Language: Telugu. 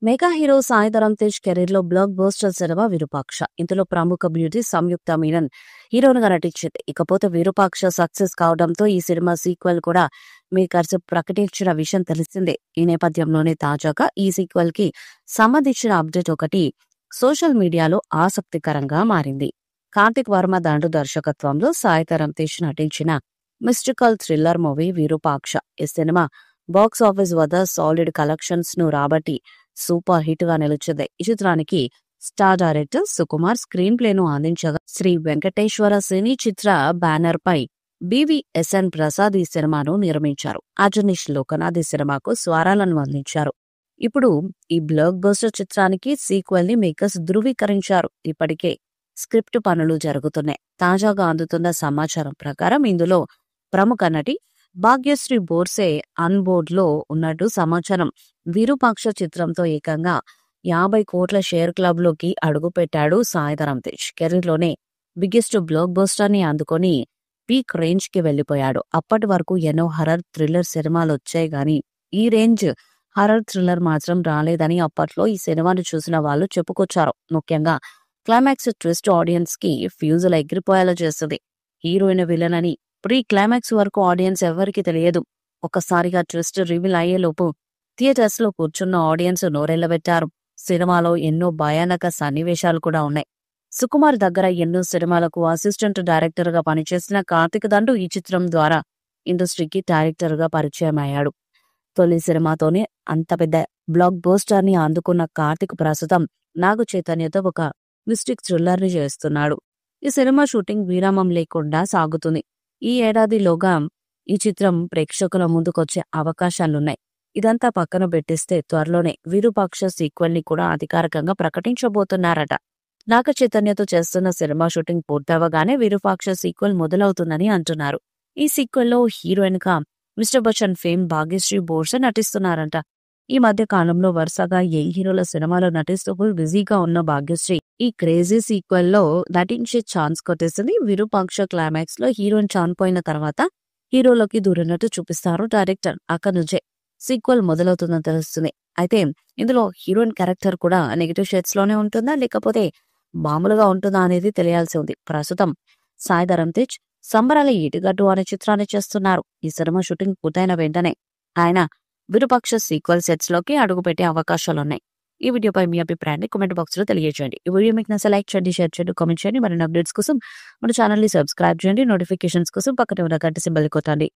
Mega hero Sai Dharam Tej career లో బ్లాక్ బస్టర్ సినిమా విరూపాక్ష. ఇందులో ప్రముఖ బ్యూటీ సంయుక్త మీనన్ హీరోయిన్ గా నటించింది. ఇకపోతే విరూపాక్ష సక్సెస్ కావడంతో ఈ సినిమా సీక్వెల్ కూడా మేకర్స్ ప్రకటించిన విషయం తెలిసిందే. ఈ నేపథ్యంలోనే తాజాగా ఈ సీక్వెల్ కి సంబంధించిన అప్డేట్ ఒకటి సోషల్ మీడియాలో ఆసక్తికరంగా మారింది. కార్తిక్ వర్మ దండు దర్శకత్వంలో సాయి ధరమ్ తేజ్ నటించిన మిస్టికల్ థ్రిల్లర్ మూవీ విరూపాక్ష. ఈ సినిమా బాక్స్ ఆఫీస్ వద్ద సాలిడ్ కలెక్షన్స్ ను రాబట్టి సూపర్ హిట్ గా నిలిచింది. ఈ చిత్రానికి star director Sukumar screen play ను అందించగా శ్రీ వెంకటేశ్వర సినీ చిత్ర బ్యానర్ పై బివిఎస్ఎన్ ప్రసాద్ ఈ సినిమాను నిర్మించారు. అజనీష్ లోకనాథ్ ఈ సినిమాకు స్వరాలను అందించారు. ఇప్పుడు ఈ బ్లాక్ బస్టర్ చిత్రానికి సీక్వెల్ ని మేకర్స్ ధృవీకరించారు. ఇప్పటికే స్క్రిప్ట్ పనులు జరుగుతున్నాయి. తాజాగా అందుతున్న సమాచారం ప్రకారం ఇందులో ప్రముఖ నటి భాగ్యశ్రీ బోర్సే అన్ బోర్డ్ లో ఉన్నట్టు సమాచారం. విరూపాక్ష చిత్రంతో ఏకంగా 50 కోట్ల షేర్ క్లబ్ లోకి అడుగుపెట్టాడు సాయి ధరమ్ తేజ్. కెరీర్ లోనే బిగ్గెస్ట్ బ్లాక్ బస్టర్ ని అందుకొని పీక్ రేంజ్ కి వెళ్లిపోయాడు. అప్పటి వరకు ఎన్నో హర్రర్ థ్రిల్లర్ సినిమాలు వచ్చాయి గాని ఈ రేంజ్ హర్రర్ థ్రిల్లర్ మాత్రం రాలేదని అప్పట్లో ఈ సినిమాను చూసిన వాళ్ళు చెప్పుకొచ్చారు. ముఖ్యంగా క్లైమాక్స్ ట్విస్ట్ ఆడియన్స్ కి ఫ్యూజులు ఎగిరిపోయేలా చేస్తుంది. హీరోయిన్ విలన్ అని ప్రీ క్లైమాక్స్ వరకు ఆడియన్స్ ఎవరికి తెలియదు. ఒక్కసారిగా ట్విస్ట్ రివీల్ అయ్యేలోపు థియేటర్స్ లో కూర్చున్న ఆడియన్స్ నోరెళ్లబెట్టారు. సినిమాలో ఎన్నో భయానక సన్నివేశాలు కూడా ఉన్నాయి. సుకుమార్ దగ్గర ఎన్నో సినిమాలకు అసిస్టెంట్ డైరెక్టర్ గా పనిచేసిన కార్తిక్ దండు ఈ చిత్రం ద్వారా ఇండస్ట్రీకి డైరెక్టర్ గా పరిచయం అయ్యాడు. తొలి సినిమాతోనే అంత పెద్ద బ్లాక్ బస్టర్ ని అందుకున్న కార్తిక్ ప్రస్తుతం నాగ చైతన్యతో ఒక మిస్టిక్ థ్రిల్లర్ ని చేస్తున్నాడు. ఈ సినిమా షూటింగ్ విరామం లేకుండా సాగుతుంది. ఈ ఏడాదిలోగా ఈ చిత్రం ప్రేక్షకుల ముందుకొచ్చే అవకాశాలున్నాయి. ఇదంతా పక్కన పెట్టేస్తే త్వరలోనే విరూపాక్ష సీక్వెల్ ని కూడా అధికారికంగా ప్రకటించబోతున్నారట. నాగ చైతన్యతో చేస్తున్న సినిమా షూటింగ్ పూర్తవగానే విరూపాక్ష సీక్వెల్ మొదలవుతుందని అంటున్నారు. ఈ సీక్వెల్ లో హీరోయిన్ గా మిస్టర్ బచ్చన్ ఫేమ్ భాగ్యశ్రీ బోర్సే నటిస్తున్నారంట. ఈ మధ్య కాలంలో వరుసగా యంగ్ హీరోల సినిమాలో నటిస్తూ బిజీగా ఉన్న భాగ్యశ్రీ ఈ క్రేజీ సీక్వెల్ లో నటించే ఛాన్స్ కొట్టేసింది. విరూపాక్ష క్లైమాక్స్ లో హీరోయిన్ చనిపోయిన తర్వాత హీరోలోకి దూరినట్టు చూపిస్తారు డైరెక్టర్. అక్కడి నుంచే సీక్వెల్ మొదలవుతుందని తెలుస్తుంది. అయితే ఇందులో హీరోయిన్ క్యారెక్టర్ కూడా నెగిటివ్ షేడ్స్ లోనే ఉంటుందా లేకపోతే మామూలుగా ఉంటుందా అనేది తెలియాల్సి ఉంది. ప్రస్తుతం సాయి ధరమ్ తేజ్ సంబరాల ఈటిగట్టు అనే చిత్రాన్ని చేస్తున్నారు. ఈ సినిమా షూటింగ్ పూర్తయిన వెంటనే ఆయన విరూపాక్ష సీక్వెల్ సెట్స్ లోకి అడుగుపెట్టే అవకాశాలున్నాయి. ఈ వీడియోపై మీ అభిప్రాయాన్ని కామెంట్ బాక్స్ లో తెలియజేయండి. ఈ వీడియో మీకు నచ్చితే లైక్ చేయండి, షేర్ చేయండి, కామెంట్ చేయండి. మరిన్ని అప్డేట్స్ కోసం మన ఛానల్ ని సబ్స్క్రైబ్ చేయండి. నోటిఫికేషన్స్ కోసం పక్కనే ఉన్న గంట సింబల్ కొట్టండి.